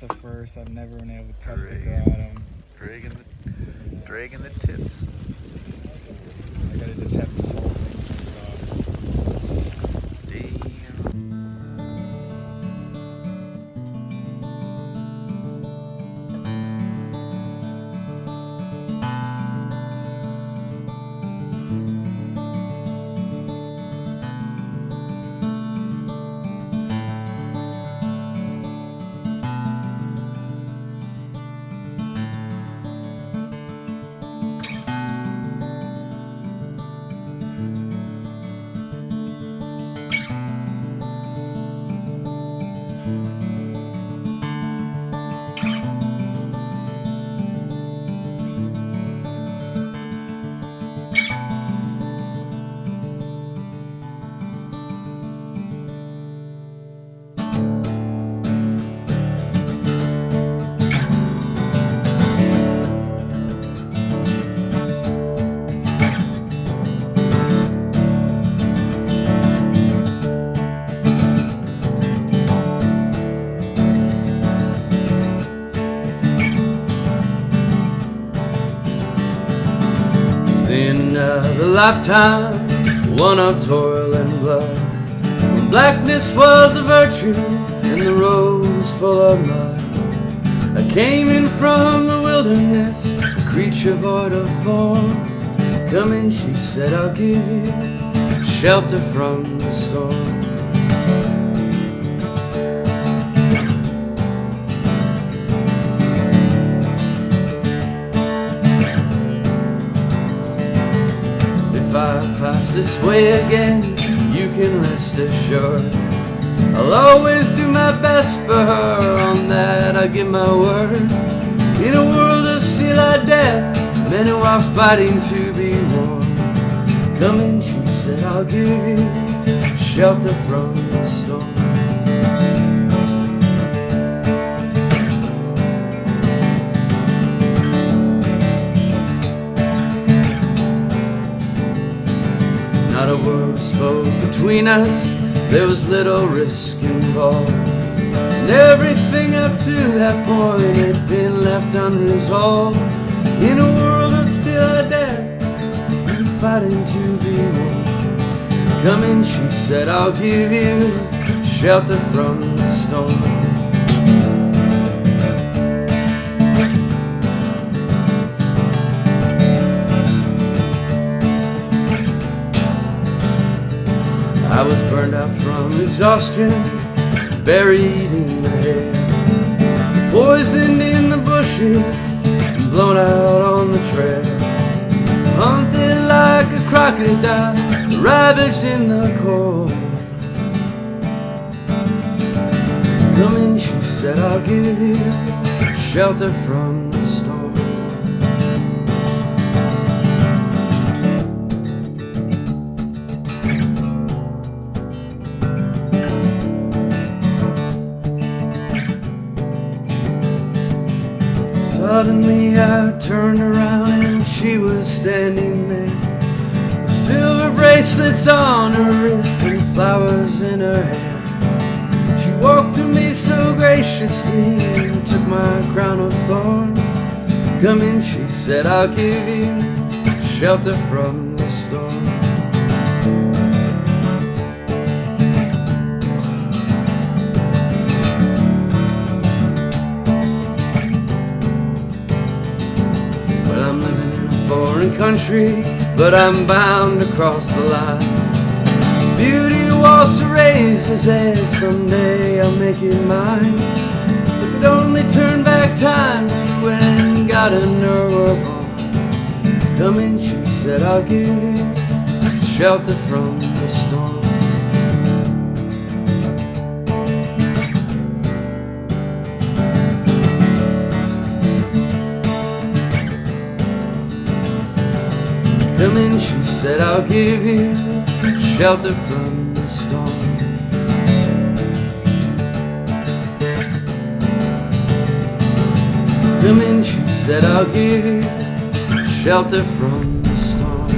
That's a first. I've never been able to touch the bottom. Dragging the tits. I gotta just have this whole thing turned off. Damn. In the lifetime, one of toil and blood, when blackness was a virtue and the road was full of mud, I came in from the wilderness, a creature void of form. Come in, she said, I'll give you shelter from the storm. If I pass this way again, you can rest assured I'll always do my best for her, on that I give my word. In a world of steel-eyed death, men who are fighting to be warm. Come in, she said, I'll give you shelter from the storm. Not a word spoke between us, there was little risk involved, and everything up to that point had been left unresolved. In a world of still death, and fighting to be warm. Come in, she said, I'll give you shelter from the storm. I was burned out from exhaustion, buried in the hay, poisoned in the bushes, and blown out on the trail, hunted like a crocodile, ravaged in the cold. Come in, she said, I'll give you shelter from the storm. Suddenly I turned around and she was standing there, with silver bracelets on her wrist and flowers in her hair. She walked to me so graciously and took my crown of thorns. Come in, she said, I'll give you shelter from the storm. Foreign country, but I'm bound to cross the line. Beauty walks a razor's edge, someday I'll make it mine. If I could only turn back time to when God and her were born. Come in, she said, I'll give you shelter from the storm. Come in, she said, I'll give you shelter from the storm. Come in, she said, I'll give you shelter from the storm.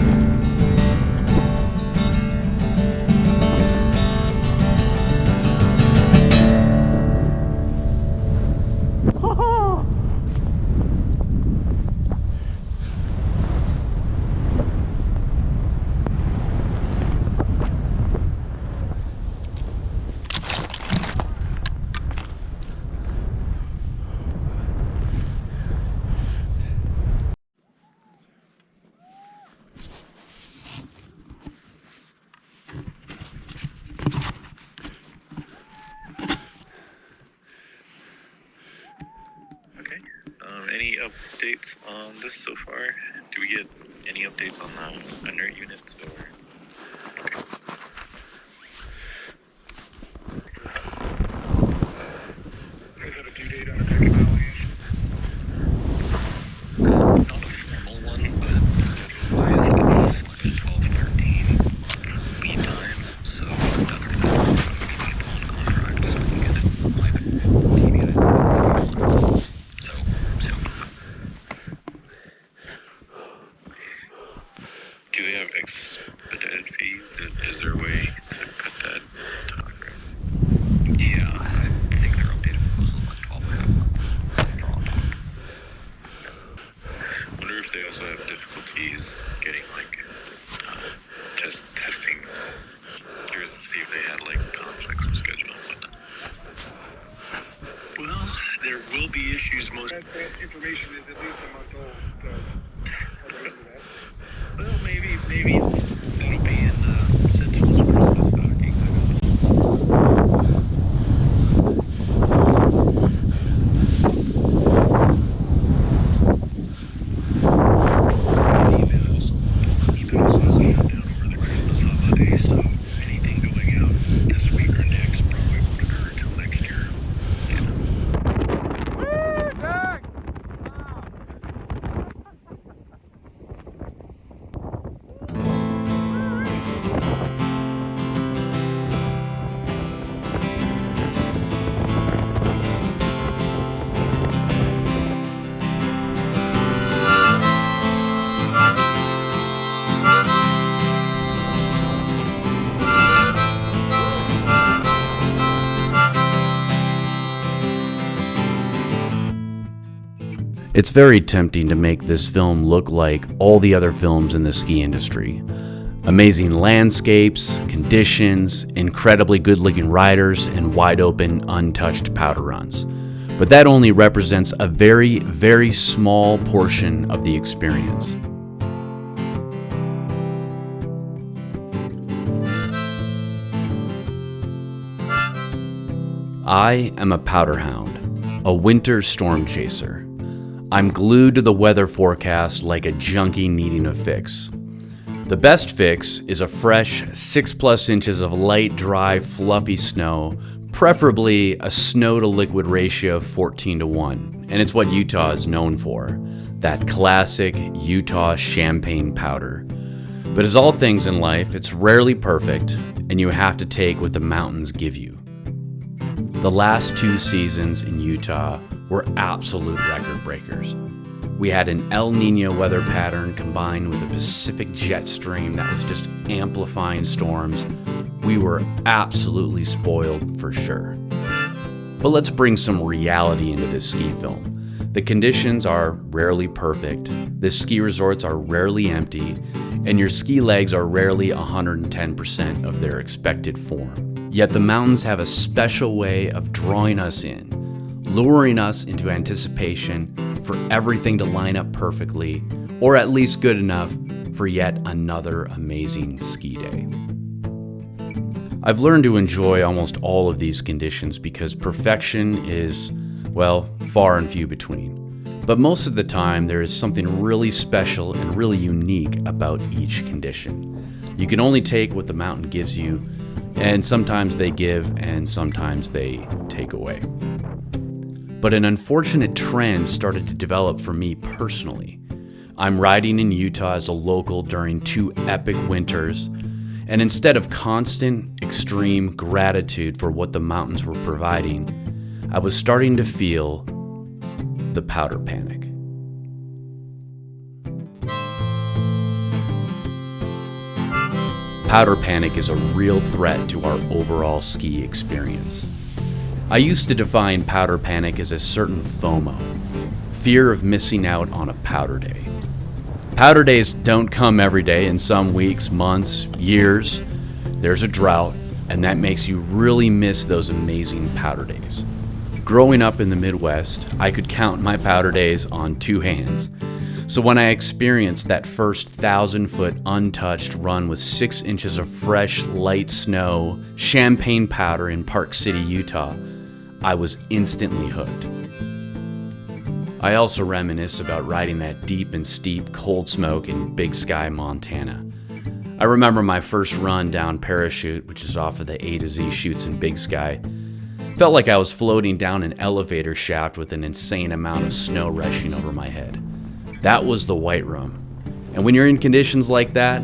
updates on this so far? Do we get any updates on the inert units or? Okay. You guys have a due date on the second evaluation? Not a formal one, but schedule-wise, it's 12 to 13 lead times, so that's on contract, so we get it like TV so. Do we have expedited fees? Is there a way to cut that time? Yeah, I think they're updated for like 12 and a half months. Drawdown. Wonder if they also have difficulties getting like just testing. Curious to see if they had like conflicts with schedule and whatnot. Well, there will be issues most. That information is at least a month old, so I'll look into that. Well, maybe that'll be in Sentinel's Christmas stockings. Emails also shut down over the Christmas holiday, so anything going out this week or next probably won't occur until next year. It's very tempting to make this film look like all the other films in the ski industry. Amazing landscapes, conditions, incredibly good-looking riders, and wide-open, untouched powder runs. But that only represents a very, very small portion of the experience. I am a powder hound, a winter storm chaser. I'm glued to the weather forecast like a junkie needing a fix. The best fix is a fresh 6+ inches of light, dry, fluffy snow, preferably a snow to liquid ratio of 14:1, and it's what Utah is known for, that classic Utah champagne powder. But as all things in life, it's rarely perfect, and you have to take what the mountains give you. The last 2 seasons in Utah were absolute record breakers. We had an El Nino weather pattern combined with a Pacific jet stream that was just amplifying storms. We were absolutely spoiled for sure. But let's bring some reality into this ski film. The conditions are rarely perfect, the ski resorts are rarely empty, and your ski legs are rarely 110% of their expected form. Yet the mountains have a special way of drawing us in, luring us into anticipation for everything to line up perfectly, or at least good enough for yet another amazing ski day. I've learned to enjoy almost all of these conditions because perfection is, well, far and few between. But most of the time, there is something really special and really unique about each condition. You can only take what the mountain gives you, and sometimes they give and sometimes they take away. But an unfortunate trend started to develop for me personally. I'm riding in Utah as a local during 2 epic winters, and instead of constant, extreme gratitude for what the mountains were providing, I was starting to feel the powder panic. Powder panic is a real threat to our overall ski experience. I used to define powder panic as a certain FOMO, fear of missing out on a powder day. Powder days don't come every day. In some weeks, months, years, there's a drought, and that makes you really miss those amazing powder days. Growing up in the Midwest, I could count my powder days on 2 hands. So when I experienced that first 1,000-foot untouched run with 6 inches of fresh, light snow, champagne powder in Park City, Utah, I was instantly hooked. I also reminisce about riding that deep and steep cold smoke in Big Sky, Montana. I remember my first run down Parachute, which is off of the A to Z chutes in Big Sky. Felt like I was floating down an elevator shaft with an insane amount of snow rushing over my head. That was the White Room. And when you're in conditions like that,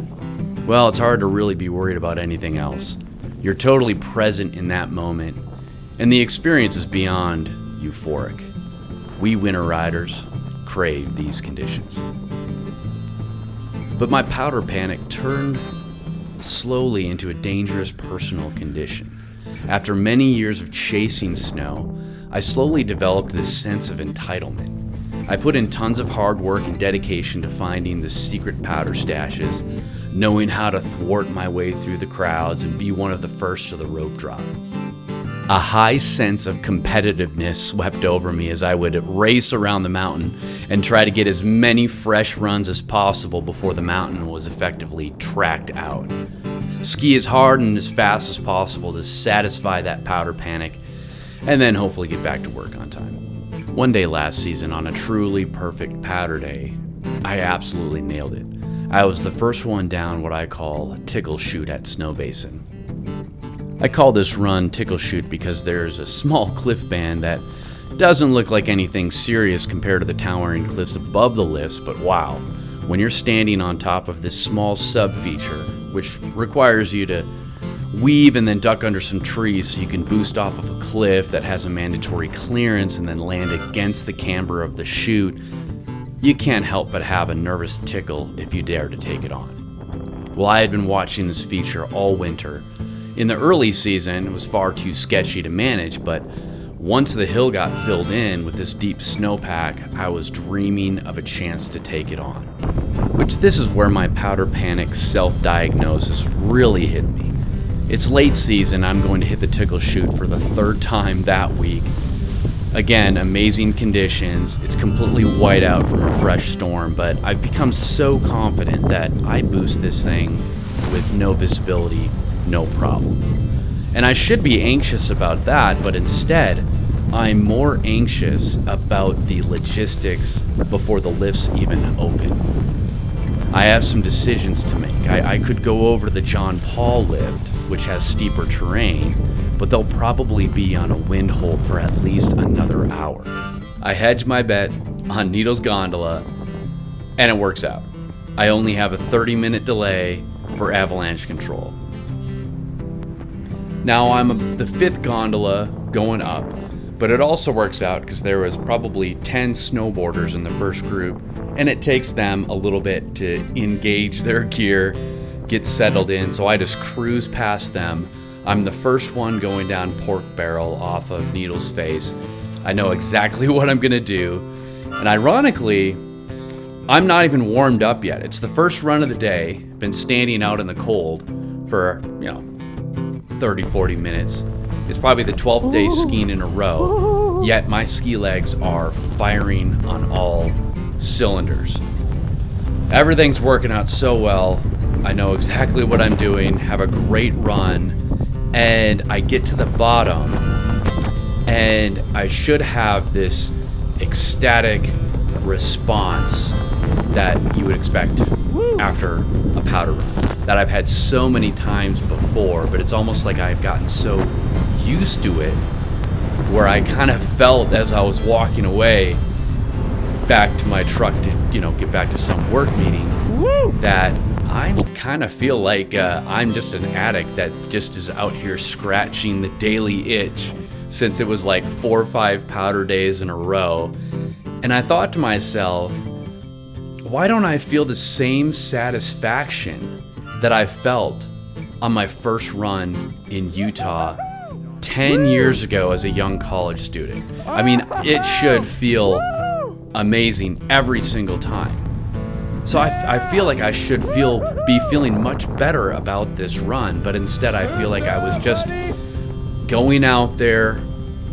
well, it's hard to really be worried about anything else. You're totally present in that moment, and the experience is beyond euphoric. We winter riders crave these conditions. But my powder panic turned slowly into a dangerous personal condition. After many years of chasing snow, I slowly developed this sense of entitlement. I put in tons of hard work and dedication to finding the secret powder stashes, knowing how to thwart my way through the crowds and be one of the first to the rope drop. A high sense of competitiveness swept over me as I would race around the mountain and try to get as many fresh runs as possible before the mountain was effectively tracked out. Ski as hard and as fast as possible to satisfy that powder panic, and then hopefully get back to work on time. One day last season, on a truly perfect powder day, I absolutely nailed it. I was the first one down what I call Tickle Chute at Snow Basin. I call this run Tickle Chute because there's a small cliff band that doesn't look like anything serious compared to the towering cliffs above the lifts, but wow, when you're standing on top of this small sub-feature, which requires you to weave and then duck under some trees so you can boost off of a cliff that has a mandatory clearance and then land against the camber of the chute, you can't help but have a nervous tickle if you dare to take it on. Well, I had been watching this feature all winter. In the early season, it was far too sketchy to manage, but once the hill got filled in with this deep snowpack, I was dreaming of a chance to take it on. Which this is where my powder panic self-diagnosis really hit me. It's late season, I'm going to hit the Tickle Chute for the third time that week. Again, amazing conditions, it's completely white out from a fresh storm, but I've become so confident that I boost this thing with no visibility, no problem. And I should be anxious about that, but instead, I'm more anxious about the logistics before the lifts even open. I have some decisions to make. I could go over the John Paul lift, which has steeper terrain, but they'll probably be on a wind hold for at least another hour. I hedge my bet on Needles Gondola, and it works out. I only have a 30-minute delay for avalanche control. Now I'm the fifth gondola going up, but it also works out because there was probably 10 snowboarders in the first group, and it takes them a little bit to engage their gear, get settled in, so I just cruise past them. I'm the first one going down Pork Barrel off of Needle's Face. I know exactly what I'm gonna do, and ironically, I'm not even warmed up yet. It's the first run of the day, been standing out in the cold for, 30, 40 minutes. It's probably the 12th day skiing in a row, yet my ski legs are firing on all cylinders. Everything's working out so well. I know exactly what I'm doing, have a great run, and I get to the bottom, and I should have this ecstatic response that you would expect after a powder run that I've had so many times before, but it's almost like I've gotten so used to it where I kind of felt as I was walking away back to my truck to, get back to some work meeting, that I kind of feel like I'm just an addict that just is out here scratching the daily itch since it was like 4 or 5 powder days in a row. And I thought to myself, why don't I feel the same satisfaction that I felt on my first run in Utah 10 years ago as a young college student? I mean, it should feel amazing every single time. So I feel like I should be feeling much better about this run, but instead I feel like I was just going out there,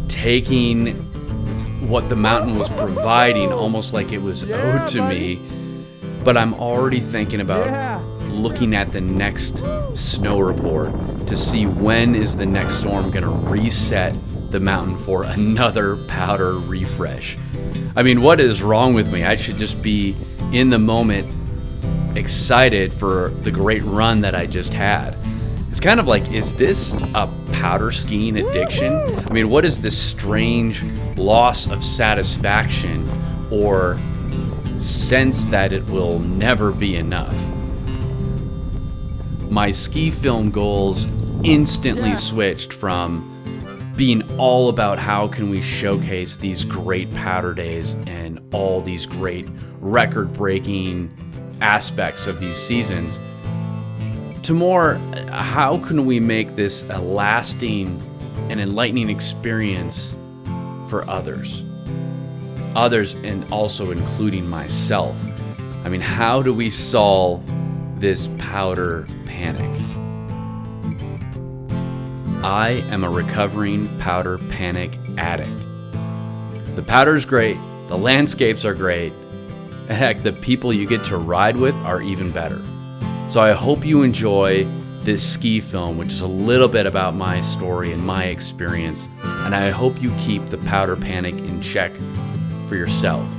taking what the mountain was providing almost like it was owed to me, but I'm already thinking about looking at the next snow report to see when is the next storm gonna reset the mountain for another powder refresh. I mean, what is wrong with me? I should just be in the moment, excited for the great run that I just had. It's kind of like, is this a powder skiing addiction? I mean, what is this strange loss of satisfaction or sense that it will never be enough? My ski film goals instantly switched from being all about how can we showcase these great powder days and all these great record-breaking aspects of these seasons to more, how can we make this a lasting and enlightening experience for others, and also including myself. I mean, how do we solve this powder panic? I am a recovering powder panic addict. The powder's great, the landscapes are great, and heck, the people you get to ride with are even better. So I hope you enjoy this ski film, which is a little bit about my story and my experience, and I hope you keep the powder panic in check for yourself.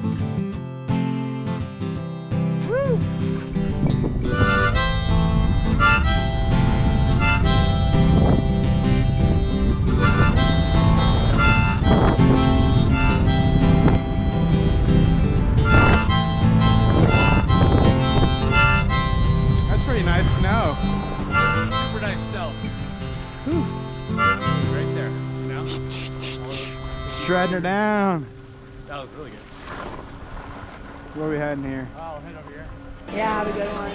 That's pretty nice snow. Super nice snow. Right there, you know? Shredding her down. That was really good. Where are we heading here? I'll head over here. Yeah, have a good one.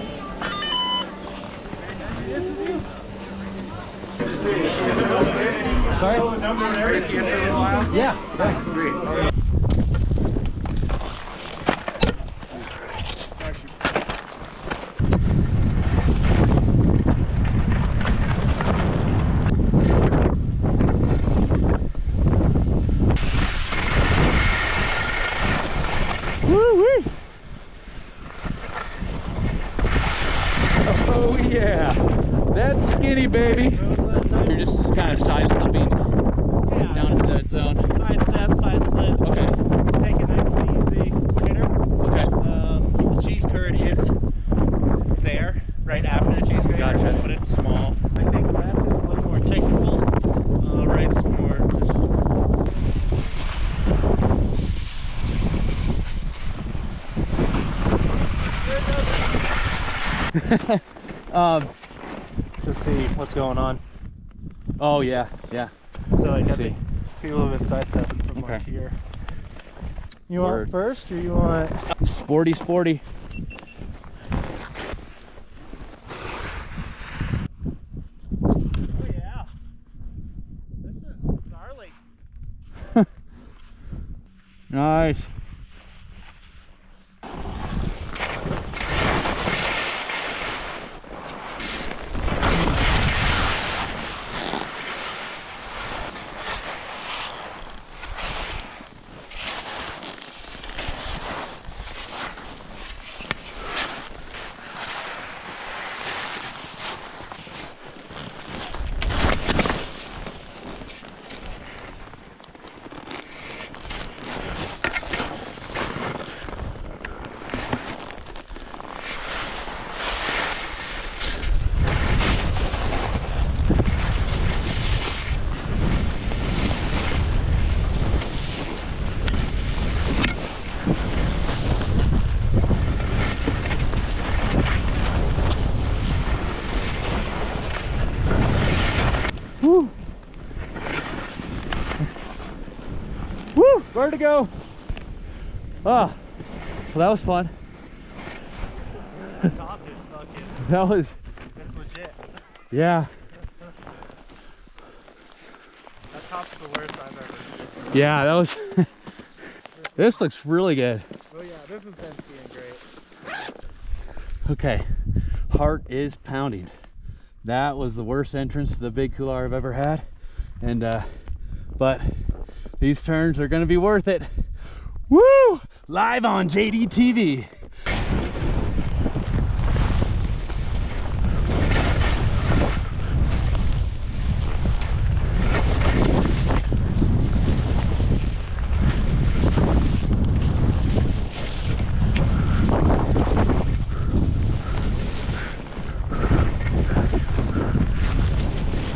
Sorry? Yeah, thanks. Woo-wee! Oh yeah, that's skinny, baby. You're just kind of side slipping down into that zone. Side step, side slip. Okay. Take it nice and easy. Okay. The cheese curd is there right after the cheese grater, Gotcha. but it's small. I think left is a little more technical. Right's more just see what's going on. Oh yeah, yeah. So I got See. to be a little bit side step from Okay. like here. You Word. want first or you want? Sporty, sporty. Oh yeah. This is gnarly. Nice. Woo! Woo! Where to go? Ah, well, that was fun. The top is fucking. That was, That's legit. yeah. That top's the worst I've ever seen. Yeah, that was, this looks really good. Oh yeah, this has been skiing great. Okay, heart is pounding. That was the worst entrance to the big couloir I've ever had. And, but these turns are gonna be worth it. Woo! Live on JD TV.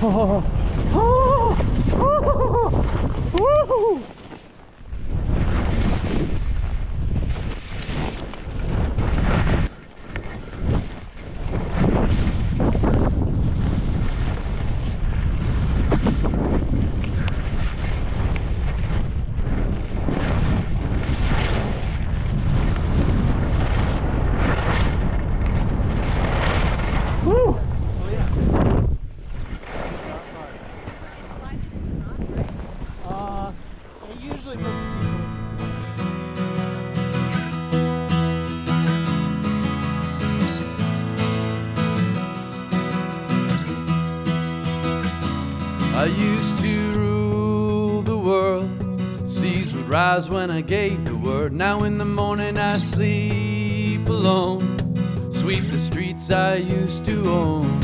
Oh, oh, oh, woo! I used to rule the world. Seas would rise when I gave the word. Now in the morning I sleep alone. Sweep the streets I used to own.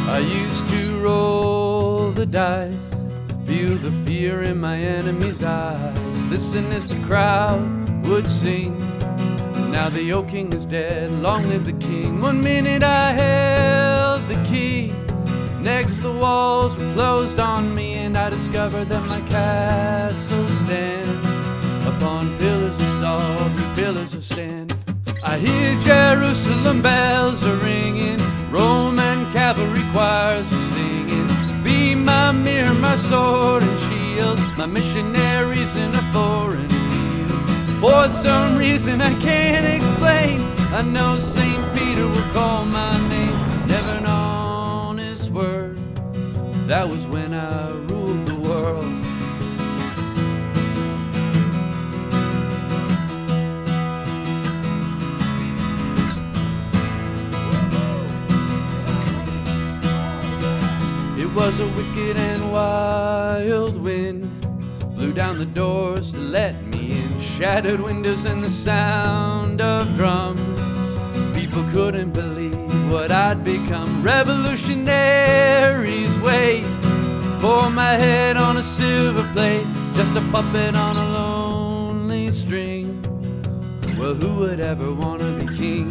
I used to roll the dice. Feel the fear in my enemy's eyes. Listen as the crowd would sing. Now the old king is dead, long live the king. 1 minute I held the key. Next the walls were closed on me, and I discovered that my castle stands upon pillars of salt and pillars of stand. I hear Jerusalem bells are ringing, Roman cavalry choirs are singing. Be my mirror, my sword and shield, my missionaries in a foreign field. For some reason I can't explain, I know St. Peter will call my name. Never an honest word, that was when I ruled the world. It was a wicked and wild wind, blew down the doors to let me in. Shattered windows and the sound of drums. People couldn't believe what I'd become. Revolutionaries wait for my head on a silver plate, just a puppet on a lonely string. Well, who would ever want to be king?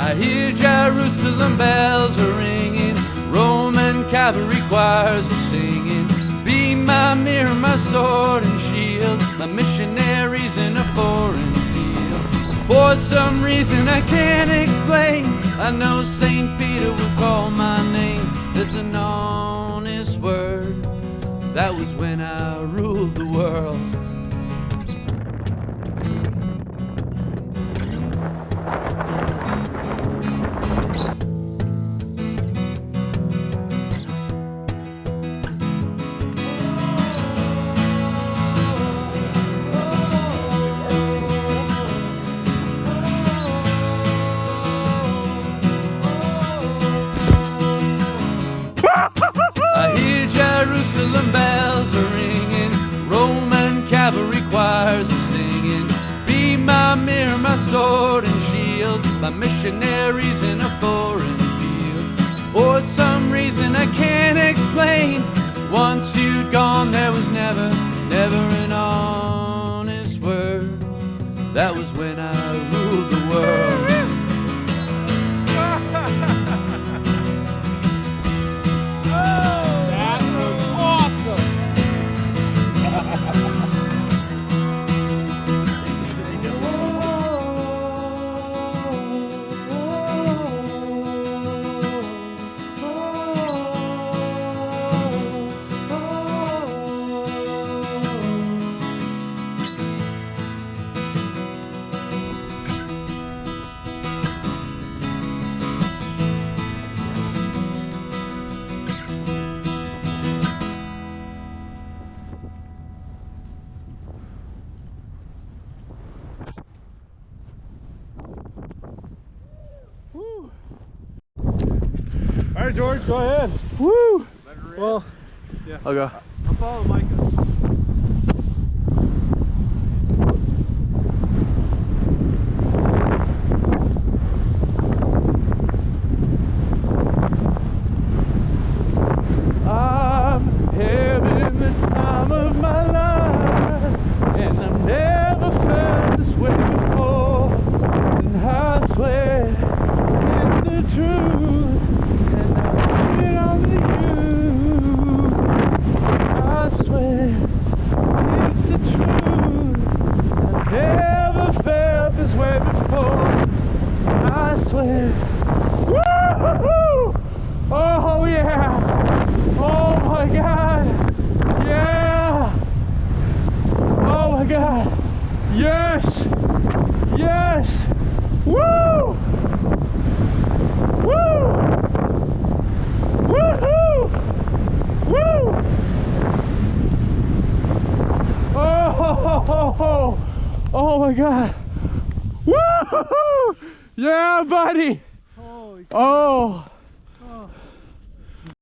I hear Jerusalem bells are ringing, Roman cavalry choirs are singing. Be my mirror, my sword and shield, my missionaries in a foreign field. For some reason I can't explain, I know St. Peter will call my name. There's an honest word, that was when I ruled the world. I hear Jerusalem bells are ringing, Roman cavalry choirs are singing. Be my mirror, my sword and shield, my missionaries in a foreign field. For some reason I can't explain, once you'd gone there was never an honest word. That was when I ruled the world. All right, George, go ahead. Woo! Well, yeah. I'll go. I'll follow Micah. I'm having the time of my And I've never felt this way before. And I swear it's the truth. And I want it only you. I swear it's the truth. I've never felt this way before. I swear. Woo-hoo-hoo! Oh yeah! Oh my God! Yeah! Oh my God! Yes! Yes! Woo! Woo! Woohoo! Woo! Oh! Oh my God! Woo! Yeah, buddy! Oh!